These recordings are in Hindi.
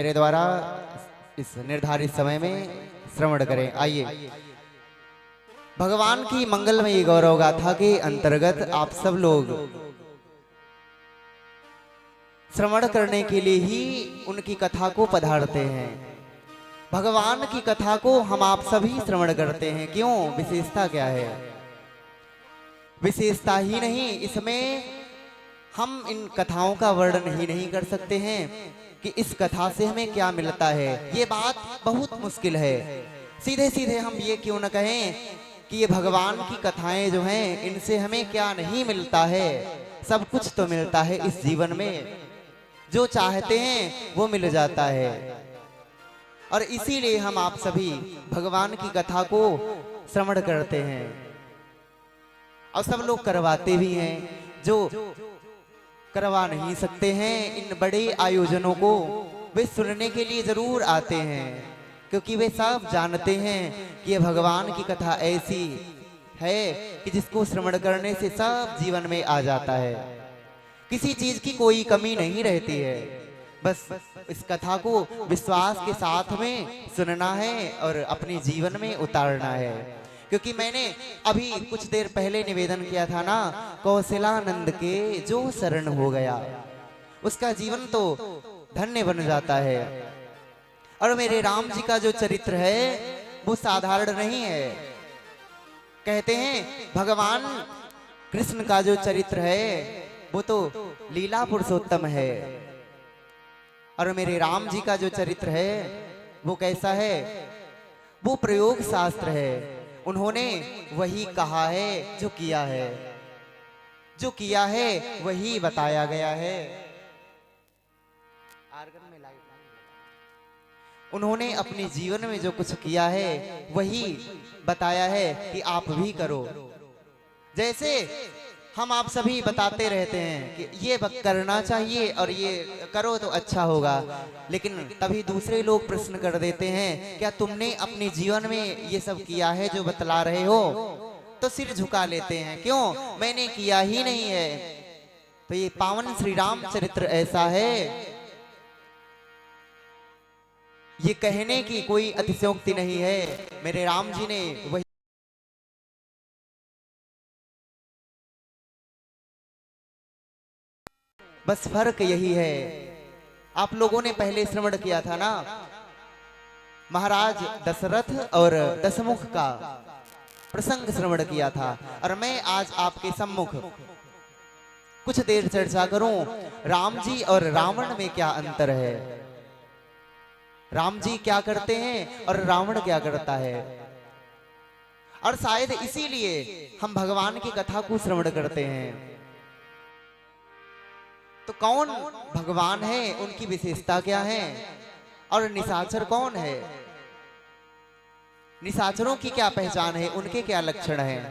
मेरे द्वारा इस निर्धारित समय में श्रवण करें। आइए, भगवान की मंगलमयी गौरव गाथा के अंतर्गत आप सब लोग श्रवण करने के लिए ही उनकी कथा को पधारते हैं। भगवान की कथा को हम आप सभी श्रवण करते हैं। क्यों? विशेषता क्या है? विशेषता ही नहीं, इसमें हम इन कथाओं का वर्णन ही नहीं कर सकते हैं कि इस कथा से हमें क्या मिलता है। ये बात बहुत मुश्किल है। सीधे सीधे हम ये क्यों न कहें कि ये भगवान की कथाएं जो हैं, इनसे हमें क्या नहीं मिलता है। सब कुछ तो मिलता है इस जीवन में, जो चाहते हैं वो मिल जाता है। और इसीलिए हम आप सभी भगवान की कथा को श्रवण करते हैं और सब लोग करवाते भी हैं। जो करवा नहीं सकते हैं इन बड़े आयोजनों को, वे सुनने के लिए जरूर आते हैं, क्योंकि वे सब जानते हैं कि ये भगवान की कथा ऐसी है कि जिसको श्रवण करने से सब जीवन में आ जाता है। किसी चीज की कोई कमी नहीं रहती है। बस इस कथा को विश्वास के साथ में सुनना है और अपने जीवन में उतारना है। क्योंकि मैंने अभी कुछ देर पहले निवेदन किया था ना, कौशलानंद के जो शरण हो गया उसका जीवन तो धन्य बन जाता है। और मेरे राम जी का जो चरित्र है वो साधारण नहीं है। कहते हैं भगवान कृष्ण का जो चरित्र है वो तो लीला पुरुषोत्तम है, और मेरे राम जी का जो चरित्र है वो कैसा है? वो प्रयोग शास्त्र है। उन्होंने वही कहा है जो किया है, जो किया है वही बताया गया है। आर्गन में लाइट, उन्होंने अपने जीवन में जो कुछ किया है वही बताया है कि आप भी करो। जैसे हम आप सभी बताते रहते हैं कि ये करना चाहिए और ये करो तो अच्छा होगा, लेकिन तभी दूसरे लोग प्रश्न कर देते हैं क्या तुमने अपने जीवन में ये सब किया है जो बतला रहे हो? तो सिर झुका लेते हैं, क्यों? मैंने किया ही नहीं है। तो ये पावन श्री राम चरित्र ऐसा है, ये कहने की कोई अतिशयोक्ति नहीं है। मेरे राम जी ने वही, बस फर्क यही है। आप लोगों ने पहले श्रवण किया था ना, महाराज दशरथ और दशमुख का प्रसंग श्रवण किया था। और मैं आज आपके सम्मुख कुछ देर चर्चा करूं राम जी और रावण में क्या अंतर है, राम जी क्या करते हैं और रावण क्या करता है। और शायद इसीलिए हम भगवान की कथा को श्रवण करते हैं। तो कौन भगवान है, उनकी विशेषता क्या है, और निशाचर कौन है, निशाचरों की क्या पहचान है, उनके क्या लक्षण हैं।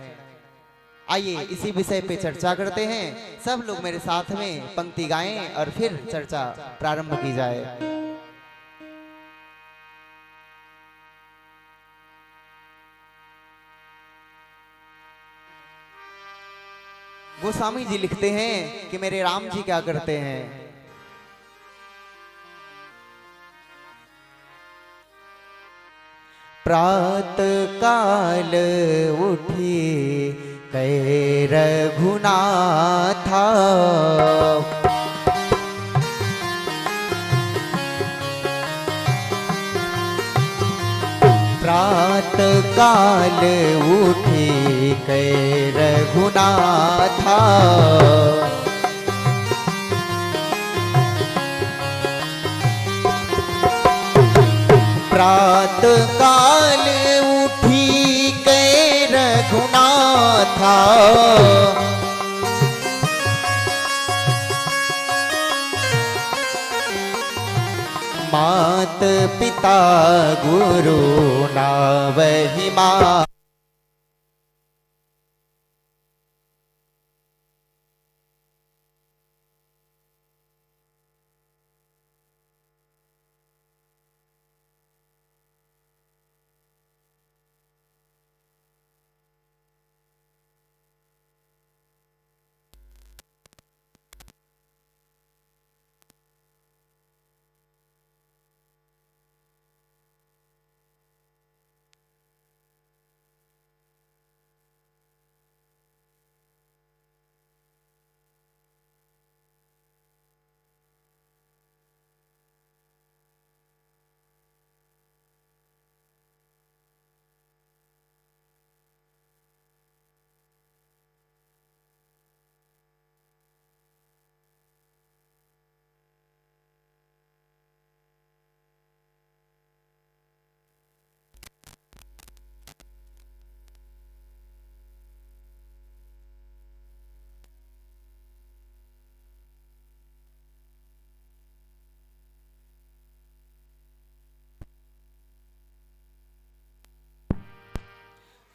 आइए इसी विषय पे चर्चा करते हैं। सब लोग मेरे साथ में पंक्ति गाएं और फिर चर्चा प्रारंभ की जाए। गोस्वामी जी लिखते हैं कि मेरे राम जी क्या करते हैं। प्रात काल उठी कै रघुनाथा, प्रात काल उठी कै रघुनाथा, प्रात काल उठी कै रघुनाथा, मात पिता गुरु नावहि मा।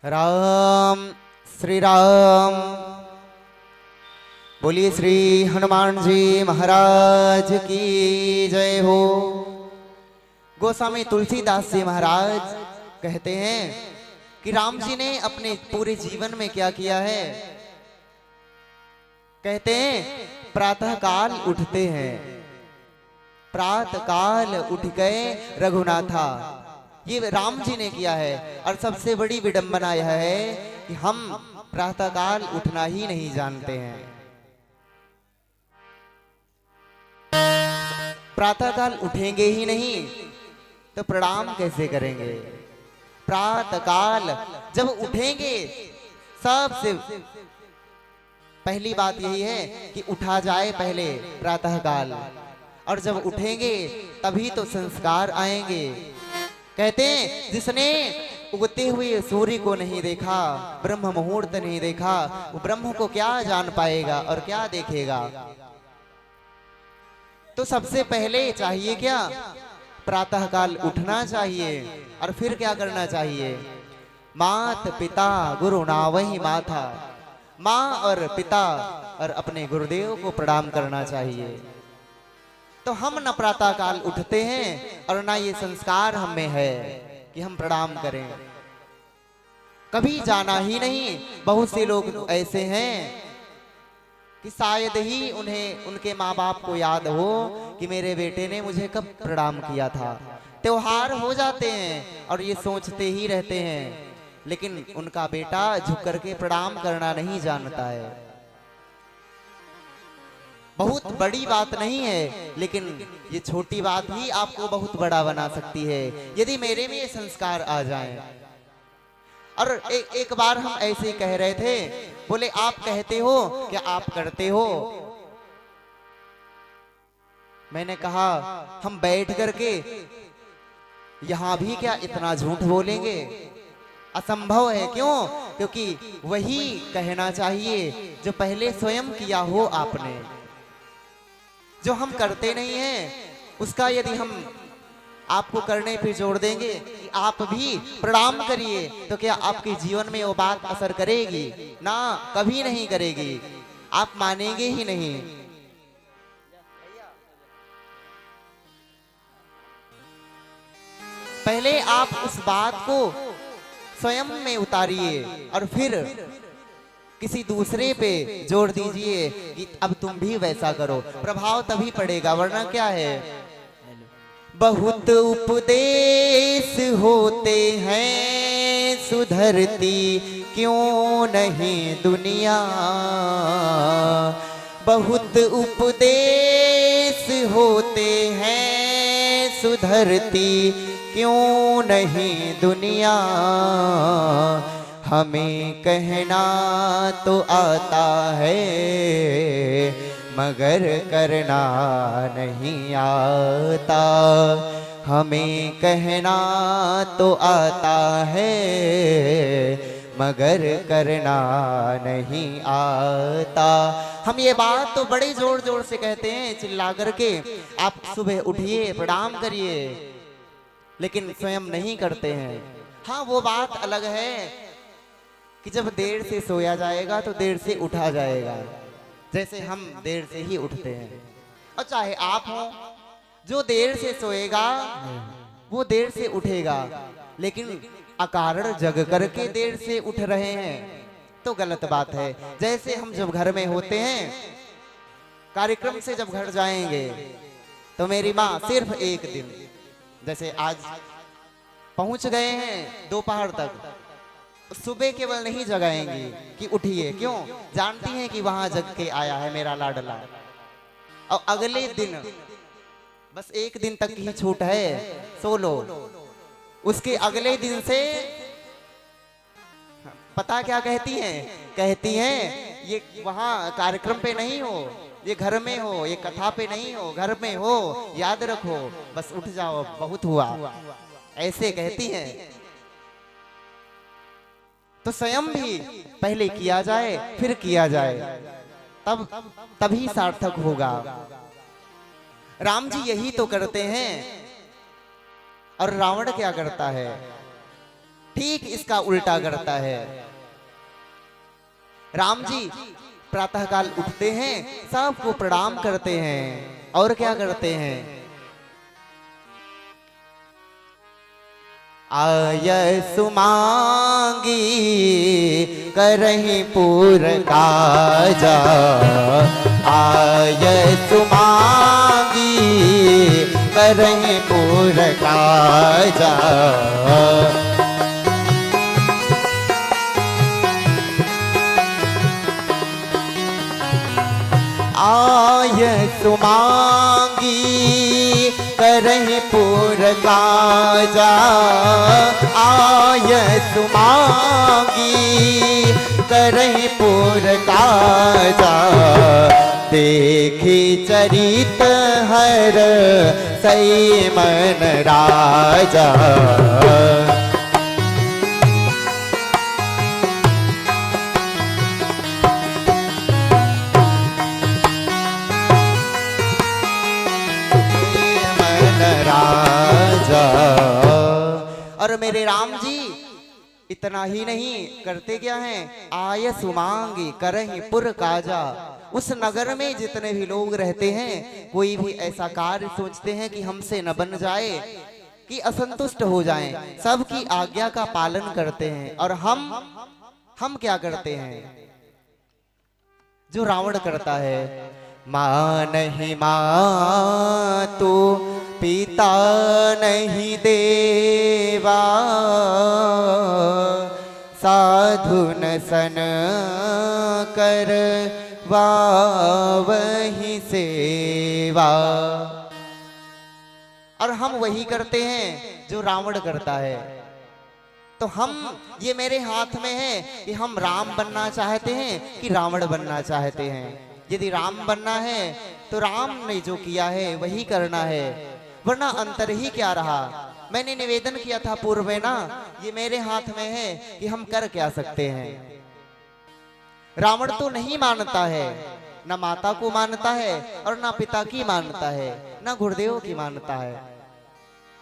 राम श्री राम। बोलिए श्री हनुमान जी महाराज की जय हो। गोस्वामी तुलसीदास जी महाराज कहते हैं कि राम जी ने अपने पूरे जीवन में क्या किया है। कहते हैं प्रातः काल उठते हैं, प्रातः काल उठ गए रघुनाथा। ये राम जी ने किया है। और सबसे बड़ी विडंबना यह है कि हम प्रातः काल उठना ही नहीं जानते हैं। प्रातः काल उठेंगे ही नहीं तो प्रणाम कैसे करेंगे। प्रातः काल जब उठेंगे, सबसे पहली बात यही है कि उठा जाए पहले प्रातः काल, और जब उठेंगे तभी तो संस्कार आएंगे। कहते हैं जिसने उगते हुए सूर्य को नहीं देखा, ब्रह्म मुहूर्त नहीं देखा, वो ब्रह्म को क्या जान पाएगा और क्या देखेगा। तो सबसे पहले चाहिए क्या, प्रातः काल उठना चाहिए। और फिर क्या करना चाहिए, मात पिता गुरु नावहि माथा, माँ और पिता और अपने गुरुदेव को प्रणाम करना चाहिए। तो हम न प्रातः काल उठते हैं और ना ये संस्कार हम में है कि हम प्रणाम करें। कभी जाना ही नहीं। बहुत से लोग ऐसे हैं कि शायद ही उन्हें उनके माँ बाप को याद हो कि मेरे बेटे ने मुझे कब प्रणाम किया था। त्योहार हो जाते हैं और ये सोचते ही रहते हैं, लेकिन उनका बेटा झुक करके प्रणाम करना नहीं जानता है। बहुत बड़ी बात नहीं है, लेकिन ये छोटी बात ही आपको बहुत बड़ा बना सकती है यदि मेरे में ये संस्कार आ जाएं। और एक बार हम ऐसे ही कह रहे थे, बोले आप कहते हो क्या आप करते हो। मैंने कहा हम बैठ करके यहां भी क्या इतना झूठ बोलेंगे, असंभव है। क्यों? क्योंकि वही कहना चाहिए जो पहले स्वयं किया हो आपने। जो हम करते नहीं हैं उसका यदि हम आपको करने पे जोड़ देंगे कि आप भी प्रणाम करिए, तो क्या आपके जीवन में वो बात असर करेगी? ना, कभी नहीं करेगी। आप मानेंगे ही नहीं। पहले आप उस बात को स्वयं में उतारिए और फिर किसी दूसरे पे जोड़ दीजिए कि अब तुम भी वैसा करो। प्रभाव तभी पड़ेगा, वरना क्या है, बहुत उपदेश होते हैं सुधरती क्यों नहीं दुनिया। बहुत उपदेश होते हैं सुधरती क्यों नहीं दुनिया। हमें कहना तो आता है मगर करना नहीं आता। हमें कहना तो आता है मगर करना नहीं आता। हम ये बात तो बड़े जोर जोर से कहते हैं, चिल्ला करके, आप सुबह उठिए प्रणाम करिए, लेकिन स्वयं नहीं करते हैं। हाँ, वो बात अलग है कि जब देर से सोया जाएगा तो देर से उठा जाएगा, जैसे हम देर से ही उठते हैं। और चाहे आप हो, जो देर से सोएगा वो देर से उठेगा, लेकिन अकारण जग करके देर से उठ रहे हैं तो गलत बात है। जैसे हम जब घर में होते हैं, कार्यक्रम से जब घर जाएंगे तो मेरी माँ सिर्फ एक दिन, जैसे आज पहुंच गए हैं दोपहर तक, सुबह केवल नहीं जगाएंगी कि उठिए। क्यों? जानती हैं कि वहां जग के आया है मेरा लाडला। और अगले दिन बस एक दिन तक ही छूट है, सो लो। उसके अगले दिन से पता क्या कहती हैं? कहती हैं ये वहां कार्यक्रम पे नहीं हो, ये घर में हो, ये कथा पे नहीं हो, घर में हो, याद रखो, बस उठ जाओ, बहुत हुआ, ऐसे कहती हैं। तो स्वयं भी पहले किया जाए, फिर किया जाए, तभी सार्थक होगा। राम जी यही तो करते हैं। और रावण क्या करता है? ठीक इसका उल्टा करता है। राम जी प्रातःकाल उठते हैं, सबको प्रणाम करते हैं और क्या करते हैं, आय सुमांगी करहि पूर काजा, आय सुमांगी करहि पूर काजा। आय सुमांगी करहि पूर काजा, आय सुमांगी करहि पूर काजा। देखी चरित हर सई मन राजा, और मेरे राम जी इतना ही नहीं करते क्या हैं, आय सुमांगी करहि पुर काजा। उस नगर में जितने भी लोग रहते हैं, कोई भी ऐसा कार्य सोचते हैं कि हमसे न बन जाए, कि असंतुष्ट हो जाएं, सबकी आज्ञा का पालन करते हैं। और हम क्या करते हैं, जो रावण करता है, मां नहीं मां तू पिता नहीं देवा, साधु न सन कर वही सेवा। और हम वही करते हैं जो रावण करता है। तो ये मेरे हाथ में है कि हम राम बनना चाहते हैं कि रावण बनना चाहते हैं। यदि राम बनना है तो राम ने जो किया है वही करना है, वरना अंतर ही क्या रहा। मैंने निवेदन किया था पूर्व में ना, ये मेरे हाथ में है कि हम कर क्या सकते हैं। रावण तो नहीं मानता है, न माता को मानता है और न पिता की मानता है, न गुरुदेव की मानता है,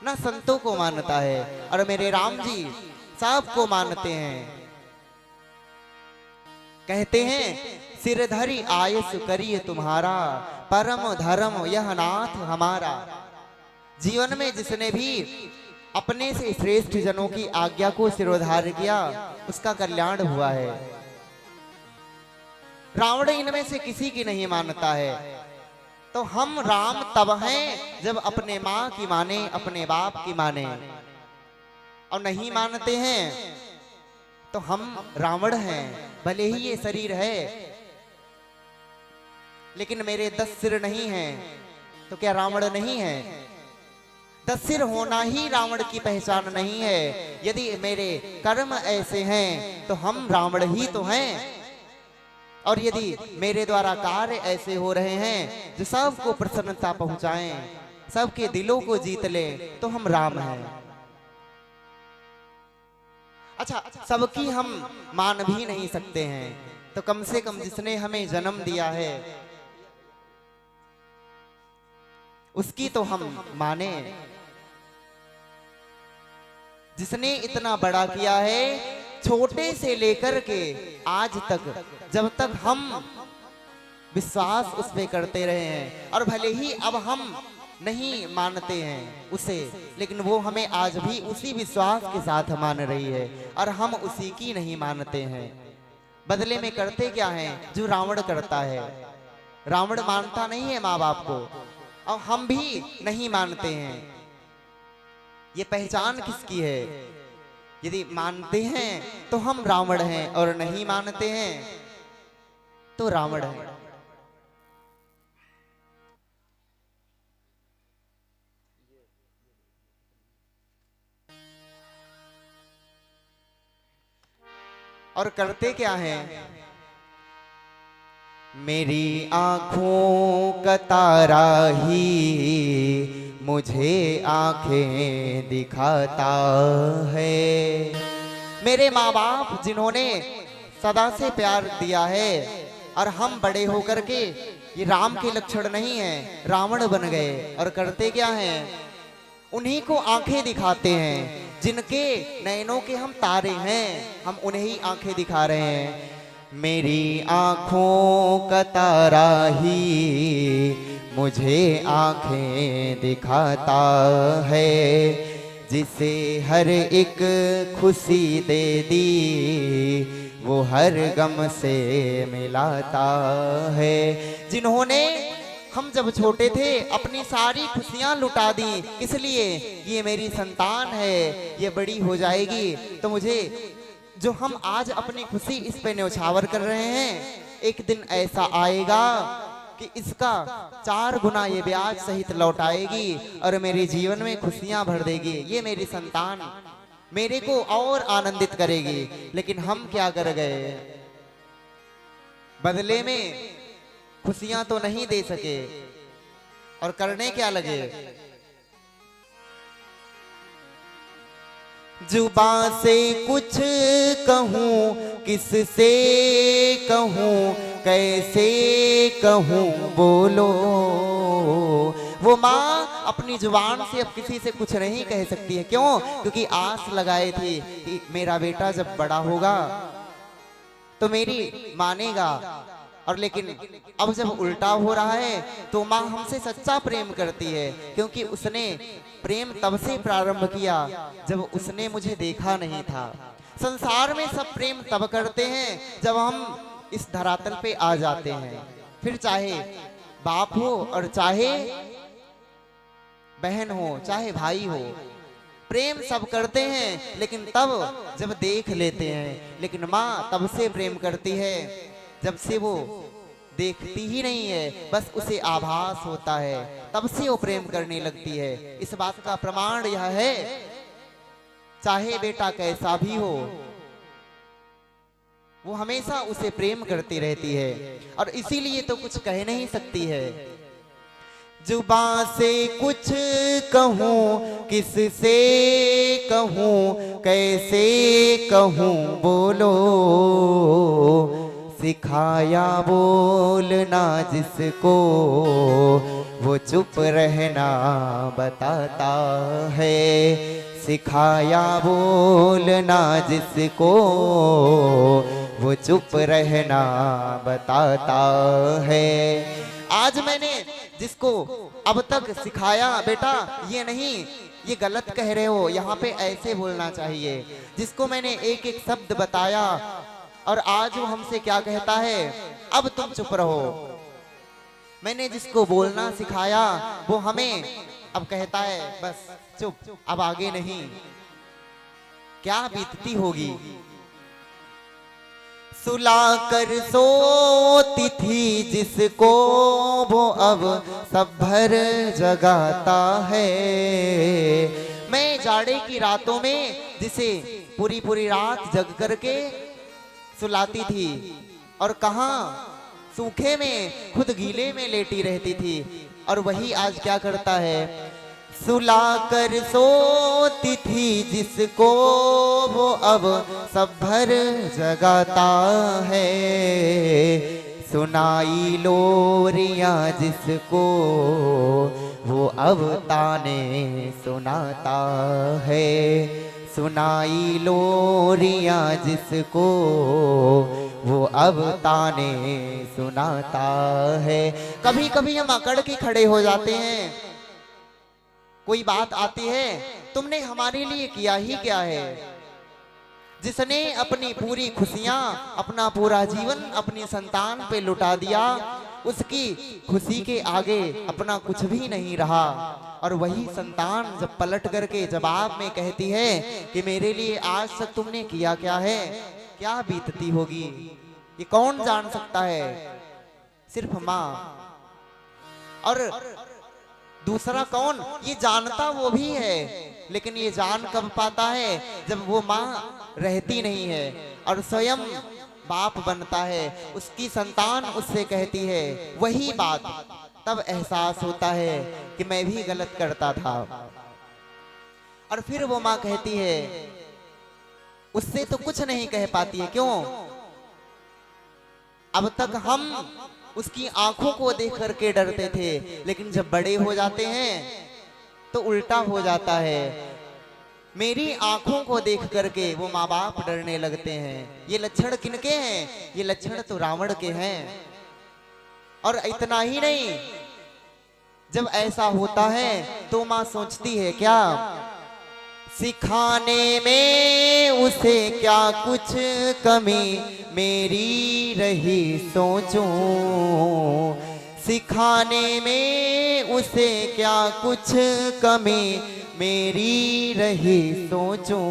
न संतों को मानता है। और मेरे राम जी सबको मानते हैं। कहते हैं सिरधरि आयस करिए तुम्हारा, परम धर्म यह नाथ हमारा। जीवन में जिसने भी अपने से श्रेष्ठ जनों की आज्ञा को सिरोधार्य किया, उसका कल्याण हुआ है। रावण इनमें से किसी की नहीं मानता है। तो हम राम तब हैं जब अपने माँ की माने, अपने बाप की माने, और नहीं मानते हैं तो हम रावण हैं। भले ही ये शरीर है, लेकिन मेरे 10 सिर नहीं हैं, तो क्या रावण नहीं है? 10 सिर होना ही रावण की पहचान नहीं है। यदि मेरे कर्म ऐसे हैं तो हम रावण ही तो हैं। और यदि मेरे द्वारा कार्य ऐसे हो रहे हैं जो सबको प्रसन्नता पहुंचाएं, सबके दिलों को जीत ले, तो हम राम हैं। अच्छा, सबकी हम मान भी नहीं सकते हैं, तो कम से कम जिसने हमें जन्म दिया है उसकी तो हम माने। जिसने इतना बड़ा किया है, छोटे से लेकर के आज तक, जब तक हम विश्वास उस पे करते रहे हैं, और भले ही अब हम नहीं मानते हैं उसे, लेकिन वो हमें आज भी उसी विश्वास के साथ मान रही है, और हम उसी की नहीं मानते हैं। बदले में करते क्या है, जो रावण करता है। रावण मानता नहीं है माँ बाप को, और हम भी नहीं मानते हैं। ये पहचान किसकी है? यदि मानते हैं तो हम रावण हैं, और नहीं मानते हैं तो रावण है। और करते क्या हैं? मेरी आंखों का तारा ही मुझे आंखें दिखाता है। मेरे माँ बाप जिन्होंने सदा से प्यार दिया है, और हम बड़े होकर के ये राम के लक्षण नहीं है, रावण बन गए। और करते क्या हैं? उन्हीं को आंखें दिखाते हैं। जिनके नैनों के हम तारे हैं, हम उन्हें ही आंखें दिखा रहे हैं। मेरी आंखों का तारा ही मुझे आंखें दिखाता है, जिसे हर एक खुशी दे दी वो हर गम से मिलाता है। जिन्होंने हम जब छोटे थे अपनी सारी खुशियां लुटा दी, किस लिए? ये मेरी संतान है, ये बड़ी हो जाएगी तो मुझे, जो हम आज अपनी खुशी इस पे न्यौछावर कर रहे हैं, एक दिन ऐसा आएगा कि इसका 4 गुना ये ब्याज सहित लौट आएगी और मेरे जीवन में खुशियां भर देगी। ये मेरी संतान मेरे को और आनंदित करेगी। लेकिन हम क्या कर गए? बदले में खुशियां तो नहीं दे सके और करने क्या लगे? जुबां से कुछ कहूं, किससे कहूं, कैसे कहूं, बोलो। वो माँ अपनी जुबान से अब किसी से कुछ नहीं कह सकती है। क्यों? क्योंकि आस लगाए थी कि मेरा बेटा जब बड़ा होगा तो मेरी मानेगा। और लेकिन अब जब उल्टा हो रहा है तो माँ हमसे सच्चा प्रेम करती है, क्योंकि उसने प्रेम तब से प्रारंभ किया जब उसने मुझे देखा नहीं था। संसार में सब प्रेम तब करते हैं जब हम इस धरातल पे आ जाते हैं। फिर चाहे बाप हो और चाहे बहन हो, चाहे भाई हो, प्रेम सब करते हैं लेकिन तब जब देख लेते हैं। लेकिन माँ तब से प्रेम करती है जब से वो देखती ही नहीं है, बस उसे आभास होता है, तब से वो प्रेम करने लगती है। इस बात का प्रमाण यह है, चाहे बेटा कैसा भी हो, वो हमेशा उसे प्रेम करती रहती है और इसीलिए तो कुछ कह नहीं सकती है। जुबां से कुछ कहूं, किससे कहूं, कैसे कहूं, बोलो। सिखाया बोलना जिसको वो चुप रहना बताता है। सिखाया बोलना जिसको वो चुप रहना बताता है। आज मैंने जिसको अब तक सिखाया, बेटा ये नहीं, ये गलत कह रहे हो, यहाँ पे ऐसे बोलना चाहिए। जिसको मैंने एक एक शब्द बताया और आज वो हमसे क्या कहता है, अब तुम चुप रहो। मैंने जिसको बोलना सिखाया वो हमें अब कहता है बस चुप, अब आगे नहीं। क्या बीतती होगी। सुलाकर सोती थी जिसको वो अब सब भर जगाता है। मैं जाड़े की रातों में जिसे पूरी पूरी रात जग करके सुलाती थी और कहां सूखे में खुद गीले में लेटी रहती थी, और वही आज क्या करता है, सुलाकर सोती थी जिसको वो अब सब भर जगाता है। सुनाई लोरियां जिसको वो अब ताने सुनाता है। सुनाई लोरियां जिसको वो अब ताने सुनाता है। कभी कभी हम अकड़ के खड़े हो जाते हैं, कोई बात आती है, तुमने हमारे लिए किया ही क्या है। जिसने अपनी पूरी खुशियां, अपना पूरा जीवन अपनी संतान पे लुटा दिया, उसकी खुशी के आगे अपना कुछ भी नहीं रहा। और वही संतान जब पलट करके जवाब में कहती है कि मेरे लिए आज तक तुमने किया क्या है, क्या बीतती होगी, ये कौन जान सकता है, सिर्फ माँ। और दूसरा कौन, ये जानता वो भी है, लेकिन ये जान कब पाता है, जब वो माँ रहती नहीं है और स्वयं बाप बनता है, उसकी संतान उससे कहती है वही बात, तब एहसास होता है कि मैं भी गलत करता था। और फिर वो माँ कहती है, उससे तो कुछ नहीं कह पाती है, क्यों? अब तक हम उसकी आंखों को देख करके डरते थे, लेकिन जब बड़े हो जाते हैं तो उल्टा हो जाता है। मेरी आंखों को देख करके वो माँ बाप डरने लगते हैं। ये लक्षण किनके हैं? ये लक्षण तो रावण के हैं। और इतना ही नहीं, जब ऐसा होता है तो माँ सोचती है क्या, सिखाने में उसे क्या कुछ कमी मेरी रही सोचूं, सिखाने में उसे क्या कुछ कमी मेरी रही सोचूं,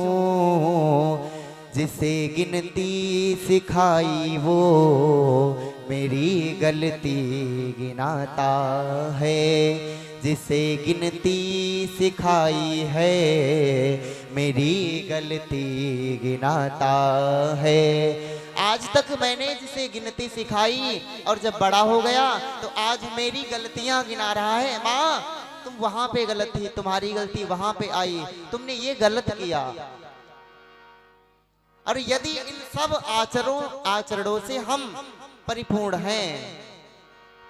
जिसे गिनती सिखाई वो मेरी गलती गिनाता है, जिसे गिनती सिखाई है मेरी गलती गिनाता है। आज तक मैंने जिसे गिनती सिखाई और जब बड़ा हो गया तो आज मेरी गलतियां गिना रहा है। माँ, तुम वहां पे गलत थी, तुम्हारी गलती वहां पे आई, तुमने ये गलत किया। और यदि इन सब आचरणों से हम परिपूर्ण हैं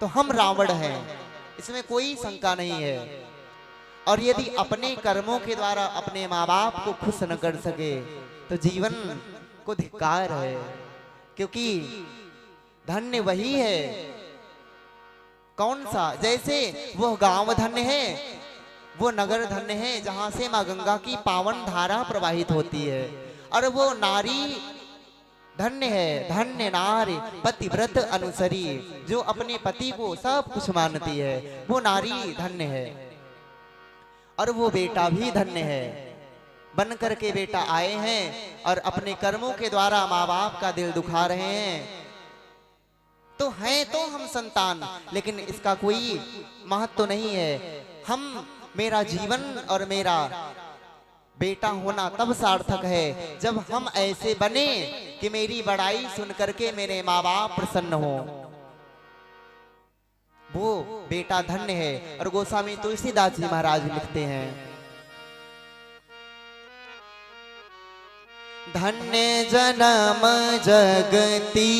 तो हम रावण हैं, इसमें कोई शंका नहीं है। और यदि अपने कर्मों के द्वारा अपने माँ बाप को खुश न कर सके तो जीवन को धिक्कार है, क्योंकि धन्य वही है। कौन सा? जैसे वो गांव धन्य है, वो नगर धन्य है जहां से माँ गंगा की पावन धारा प्रवाहित होती है। और वो नारी धन्य है, धन्य नारी पतिव्रत अनुसरी, जो अपने पति को सब कुछ मानती है, वो नारी धन्य है। और वो बेटा भी धन्य है, बन करके बेटा आए हैं और अपने कर्मों के द्वारा माँ बाप का दिल दुखा रहे हैं। तो हैं तो हम संतान, लेकिन इसका कोई महत्व तो नहीं है। मेरा जीवन और मेरा बेटा होना तब सार्थक है जब हम ऐसे बने कि मेरी बड़ाई सुन करके मेरे माँ बाप प्रसन्न हो, वो बेटा धन्य है। और गोस्वामी तुलसीदास जी महाराज लिखते हैं, धन्य जन्म जगती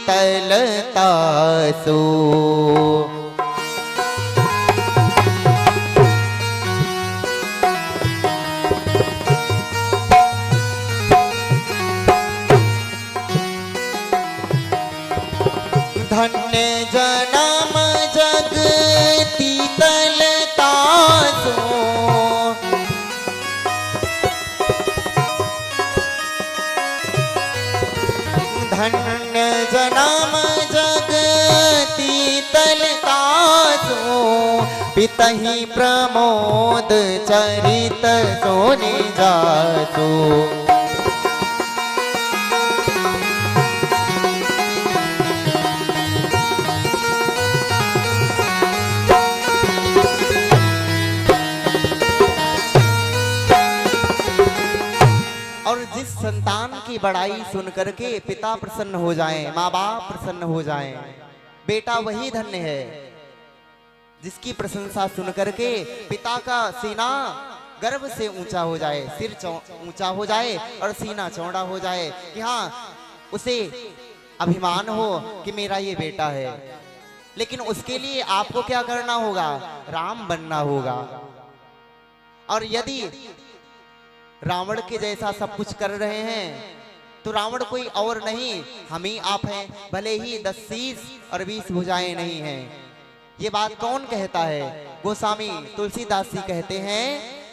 तलतासु, धन्य जन्म जगती तलतासु, धन्य जन्म जगती तलतासु, पितहि प्रमोद चरित सोनि जासु, संतान की बड़ाई सुन करके पिता प्रसन्न हो जाएं, माँ बाप प्रसन्न हो जाएं, बेटा वही धन्य है जिसकी प्रशंसा सुन करके पिता का सीना गर्व से ऊंचा हो जाए, सिर ऊंचा हो जाए और सीना चौड़ा हो जाए, कि हाँ उसे अभिमान हो कि मेरा ये बेटा है। लेकिन उसके लिए आपको क्या करना होगा? राम बनना होगा। और यदि रावण के जैसा सब कुछ कर रहे हैं तो रावण कोई और नहीं, हम ही आप हैं, भले ही 10 शीश और 20 भुजाएं नहीं हैं। ये बात कौन कहता है? गोस्वामी तुलसीदास जी कहते हैं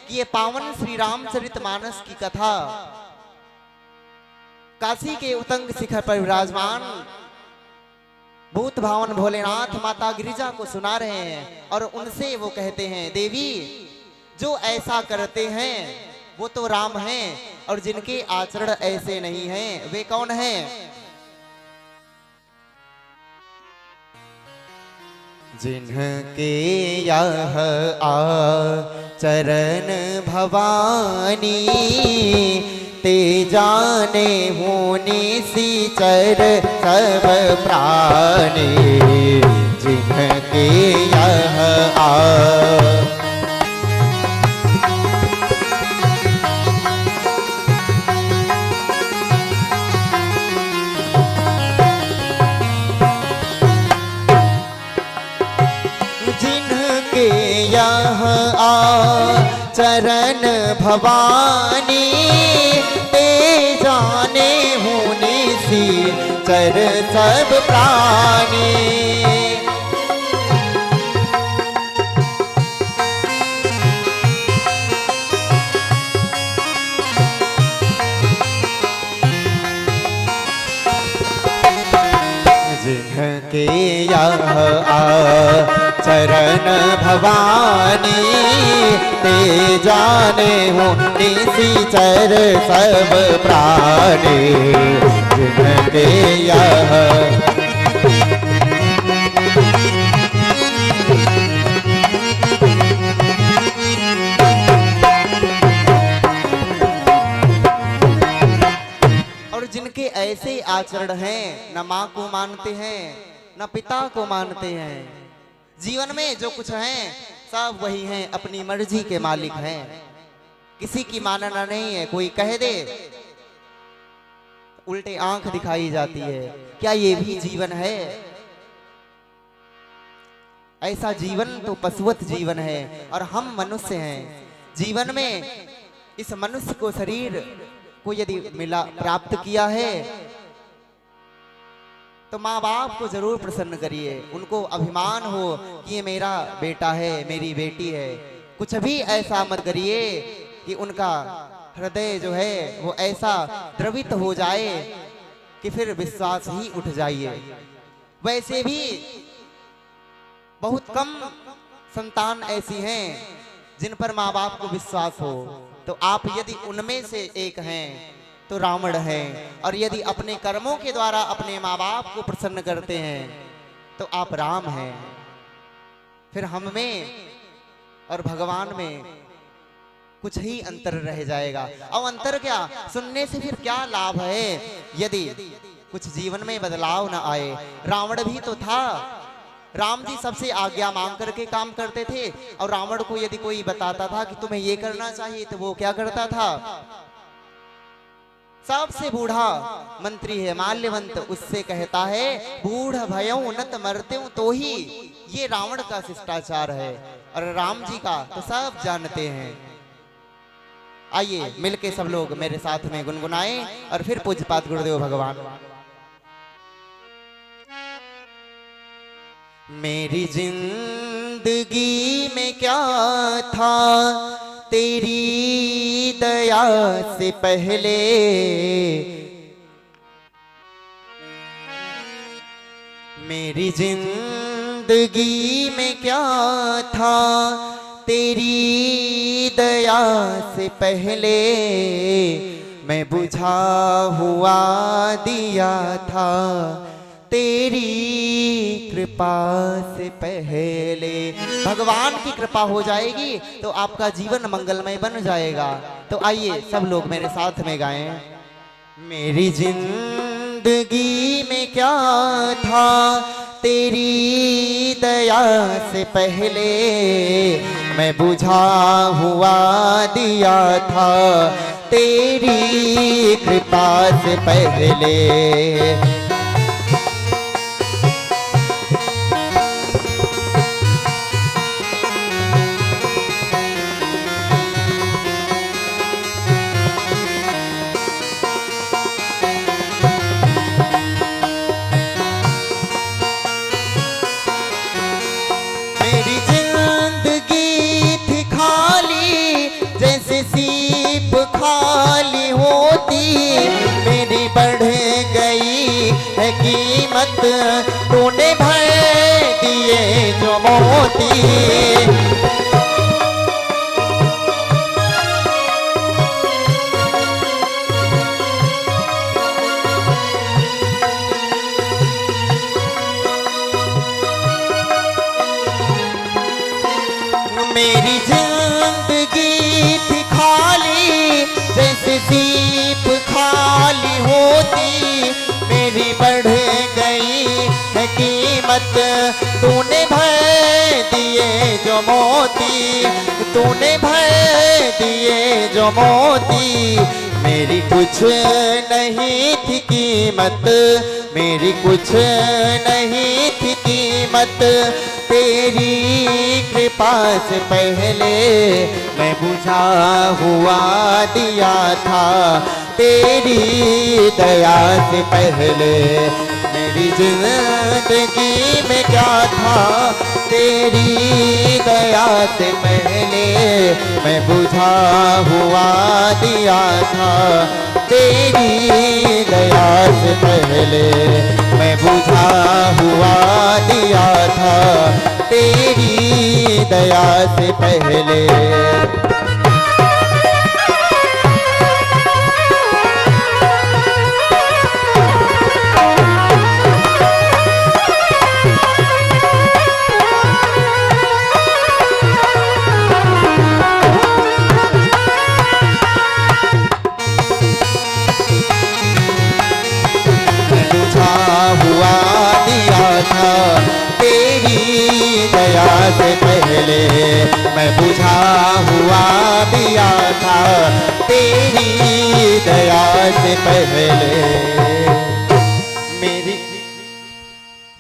कि ये पावन श्री रामचरितमानस की कथा काशी के उतंग शिखर पर विराजमान भूत भावन भोलेनाथ माता गिरिजा को सुना रहे हैं। और उनसे वो कहते हैं, देवी जो ऐसा करते हैं वो तो राम हैं, और जिनके आचरण ऐसे नहीं हैं वे कौन हैं? जिनके यह आचरण भवानी, ते जाने होने सीचर सब प्राणी, जिनके यह चरण भवानी ते जाने होने सी चर सब प्राणी। जिनके यह चरण भवानी ते जाने हो निशिचर सब प्राणी। जिनके यह और जिनके ऐसे आचरण हैं, न माँ को मानते हैं न पिता को मानते हैं, जीवन में जो कुछ हैं सब वही हैं, अपनी मर्जी के मालिक हैं, किसी की मानना नहीं है। कोई कह दे उल्टे आंख दिखाई जाती है। क्या ये भी जीवन है? ऐसा जीवन तो पशुवत जीवन है और हम मनुष्य हैं। जीवन में इस मनुष्य को शरीर को यदि मिला प्राप्त किया है तो माँ बाप को जरूर प्रसन्न करिए, उनको अभिमान हो कि ये मेरा बेटा है, मेरी बेटी है। कुछ भी ऐसा मत करिए कि उनका हृदय जो है वो ऐसा द्रवित हो जाए कि फिर विश्वास ही उठ जाइए। वैसे भी बहुत कम संतान ऐसी हैं जिन पर माँ बाप को विश्वास हो, तो आप यदि उनमें से एक हैं तो रावण है। और यदि अपने कर्मों के द्वारा अपने माँ बाप को प्रसन्न करते हैं तो आप राम हैं। फिर हम में और भगवान में कुछ ही अंतर रह जाएगा। अब अंतर क्या, सुनने से फिर क्या लाभ है यदि कुछ जीवन में बदलाव न आए। रावण भी तो था, राम जी सबसे आज्ञा मांग करके काम करते थे और रावण को यदि कोई बताता था कि तुम्हें ये करना चाहिए तो वो क्या करता था? सबसे बूढ़ा मंत्री है माल्यवंत, उससे कहता है बूढ़ भयऊ नत मरते तो ही। ये रावण का शिष्टाचार है और राम जी का तो सब जानते हैं। आइए मिलके सब लोग मेरे साथ में गुनगुनाएं और फिर पूज्यपाद गुरुदेव भगवान। मेरी जिंदगी में क्या था तेरी दया से पहले, मेरी जिंदगी में क्या था तेरी दया से पहले, मैं बुझा हुआ दिया था तेरी कृपा से पहले। भगवान की कृपा हो जाएगी तो आपका जीवन मंगलमय बन जाएगा। तो आइए सब लोग मेरे साथ में गाएं। मेरी जिंदगी में क्या था तेरी दया से पहले, मैं बुझा हुआ दिया था तेरी कृपा से पहले। खाली होती मेरी बढ़ गई है कीमत, तूने भर दिए जो मोती। मेरी जिंदगी थी खाली जैसे सीप खाली होती, मेरी बढ़ गई है कीमत, तूने भर दिए जो मोती, तूने भर दिए जो मोती। मेरी कुछ नहीं थी कीमत, मेरी कुछ नहीं थी कीमत, तेरी कृपा से पहले मैं बुझा हुआ दिया था, तेरी दया से पहले मेरी जिंदगी में क्या था, तेरी दया से पहले मैं बुझा हुआ दिया था, तेरी दया से पहले मैं बुझा हुआ दिया था, तेरी दया से पहले। हुआ दिया था, तेरी दया से पहले मैं बुझा हुआ दिया था, तेरी दया से पहले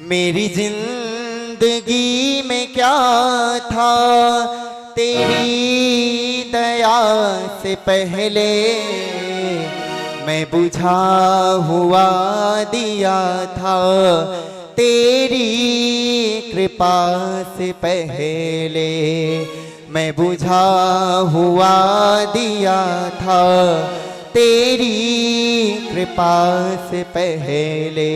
मेरी जिंदगी में क्या था, तेरी दया से पहले मैं बुझा हुआ दिया था, तेरी कृपा से पहले मैं बुझा हुआ दिया था, तेरी कृपा से पहले।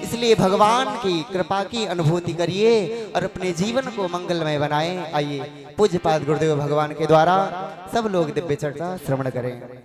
इसलिए भगवान की कृपा की अनुभूति करिए और अपने जीवन को मंगलमय बनाएं। आइए पूज्यपाद गुरुदेव भगवान के द्वारा सब लोग दिव्य चर्चा श्रवण करें।